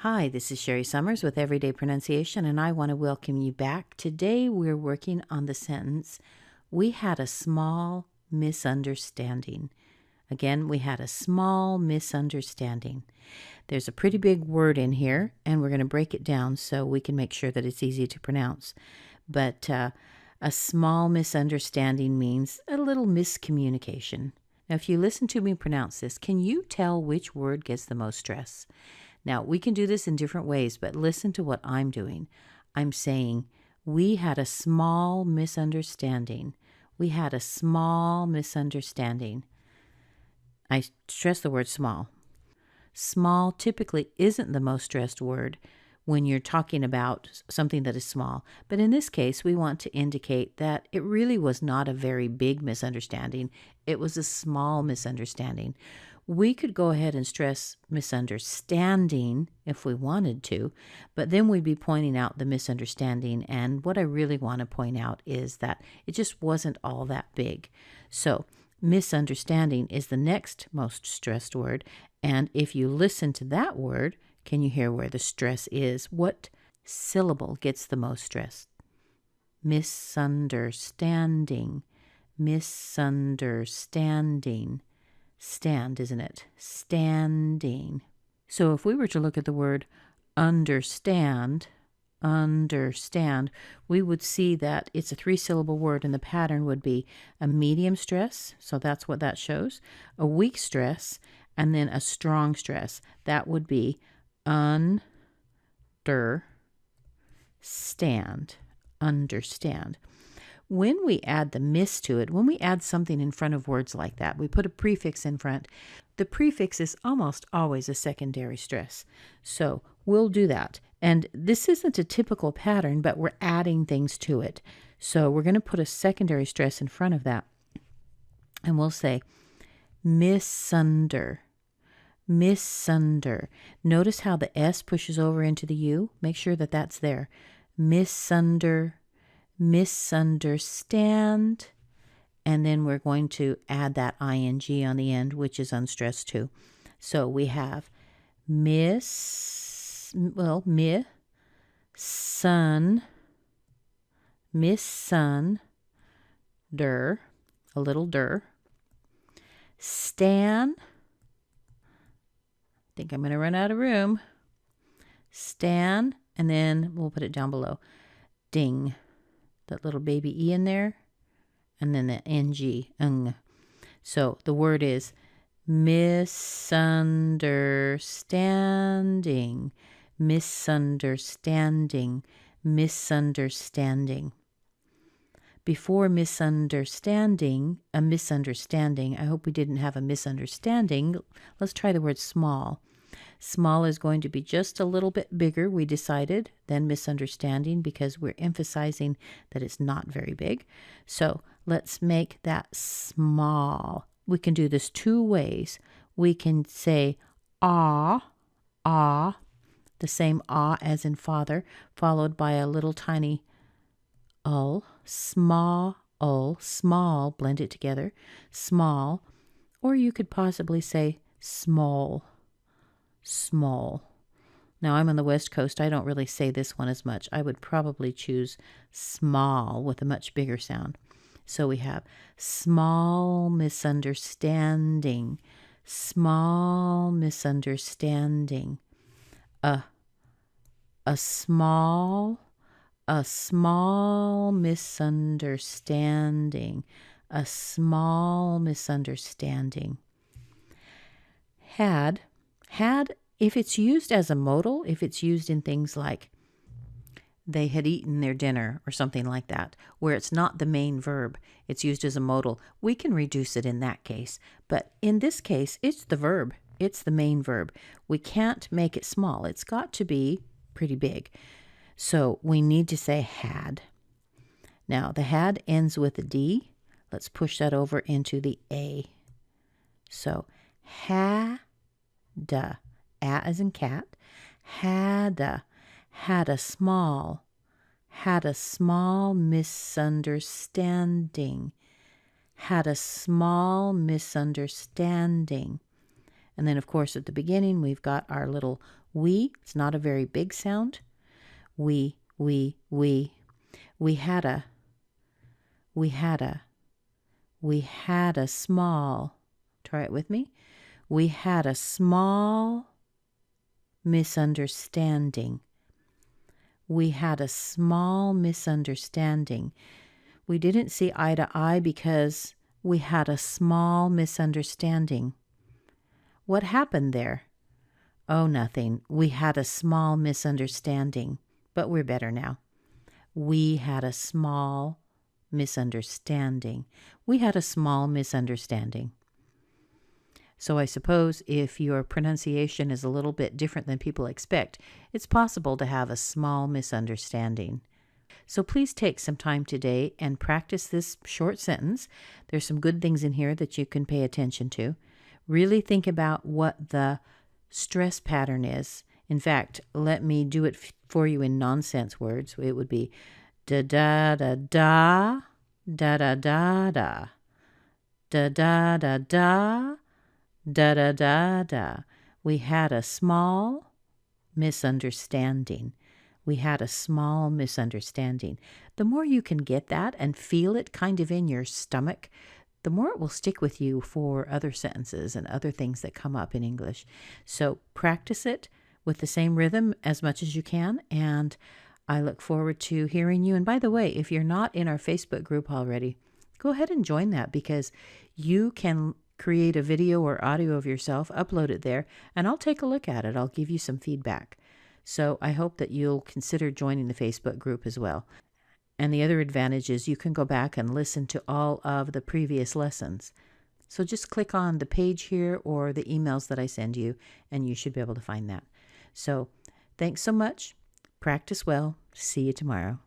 Hi, this is Sherry Summers with Everyday Pronunciation, and I want to welcome you back. Today we're working on the sentence, we had a small misunderstanding. Again, we had a small misunderstanding. There's a pretty big word in here, and we're going to break it down so we can make sure that it's easy to pronounce. But a small misunderstanding means a little miscommunication. Now, if you listen to me pronounce this, can you tell which word gets the most stress? Now, we can do this in different ways, but listen to what I'm doing. I'm saying, we had a small misunderstanding. We had a small misunderstanding. I stress the word small. Small typically isn't the most stressed word when you're talking about something that is small. But in this case, we want to indicate that it really was not a very big misunderstanding. It was a small misunderstanding. We could go ahead and stress misunderstanding if we wanted to, but then we'd be pointing out the misunderstanding. And what I really want to point out is that it just wasn't all that big. So misunderstanding is the next most stressed word. And if you listen to that word, can you hear where the stress is? What syllable gets the most stress? Misunderstanding. Misunderstanding. Stand, isn't it? Standing. So if we were to look at the word understand, we would see that it's a 3-syllable word, and the pattern would be a medium stress, so that's what that shows, a weak stress, and then a strong stress. That would be understand. Understand. When we add the miss to it, when we add something in front of words like that, we put a prefix in front. The prefix is almost always a secondary stress. So we'll do that. And this isn't a typical pattern, but we're adding things to it. So we're going to put a secondary stress in front of that. And we'll say misunder. Misunder. Notice how the S pushes over into the U. Make sure that that's there. Misunder. Misunderstand, and then we're going to add that ing on the end, which is unstressed too. So we have misunder, a little der, stan, I think I'm going to run out of room, stan, and then we'll put it down below, ding. That little baby E in there, and then the ng. So the word is misunderstanding, misunderstanding, misunderstanding. Before misunderstanding, a misunderstanding, I hope we didn't have a misunderstanding. Let's try the word small. Small is going to be just a little bit bigger, we decided, than misunderstanding because we're emphasizing that it's not very big. So let's make that small. We can do this 2 ways. We can say ah, the same ah as in father, followed by a little tiny ul, small, blend it together, small, or you could possibly say small. Small. Now I'm on the West Coast. I don't really say this one as much. I would probably choose small with a much bigger sound. So we have small misunderstanding, small misunderstanding, a small misunderstanding, a small misunderstanding. Had, if it's used as a modal, if it's used in things like they had eaten their dinner or something like that, where it's not the main verb, it's used as a modal, we can reduce it in that case. But in this case, it's the verb. It's the main verb. We can't make it small. It's got to be pretty big. So we need to say had. Now, the had ends with a D. Let's push that over into the A. So, had. A as in cat, had a small misunderstanding, had a small misunderstanding. And then, of course, at the beginning, we've got our little We, it's not a very big sound. We. We had a, we had a, we had a small, try it with me. We had a small misunderstanding. We had a small misunderstanding. We didn't see eye to eye because we had a small misunderstanding. What happened there? Oh, nothing. We had a small misunderstanding, but we're better now. We had a small misunderstanding. We had a small misunderstanding. So I suppose if your pronunciation is a little bit different than people expect, it's possible to have a small misunderstanding. So please take some time today and practice this short sentence. There's some good things in here that you can pay attention to. Really think about what the stress pattern is. In fact, let me do it for you in nonsense words. It would be da da da da, da da da da, da da da da, da da da da. We had a small misunderstanding. We had a small misunderstanding. The more you can get that and feel it kind of in your stomach, the more it will stick with you for other sentences and other things that come up in English. So practice it with the same rhythm as much as you can, and I look forward to hearing you. And by the way, if you're not in our Facebook group already, go ahead and join that, because you can create a video or audio of yourself, upload it there, and I'll take a look at it. I'll give you some feedback. So I hope that you'll consider joining the Facebook group as well. And the other advantage is you can go back and listen to all of the previous lessons. So just click on the page here or the emails that I send you, and you should be able to find that. So thanks so much. Practice well. See you tomorrow.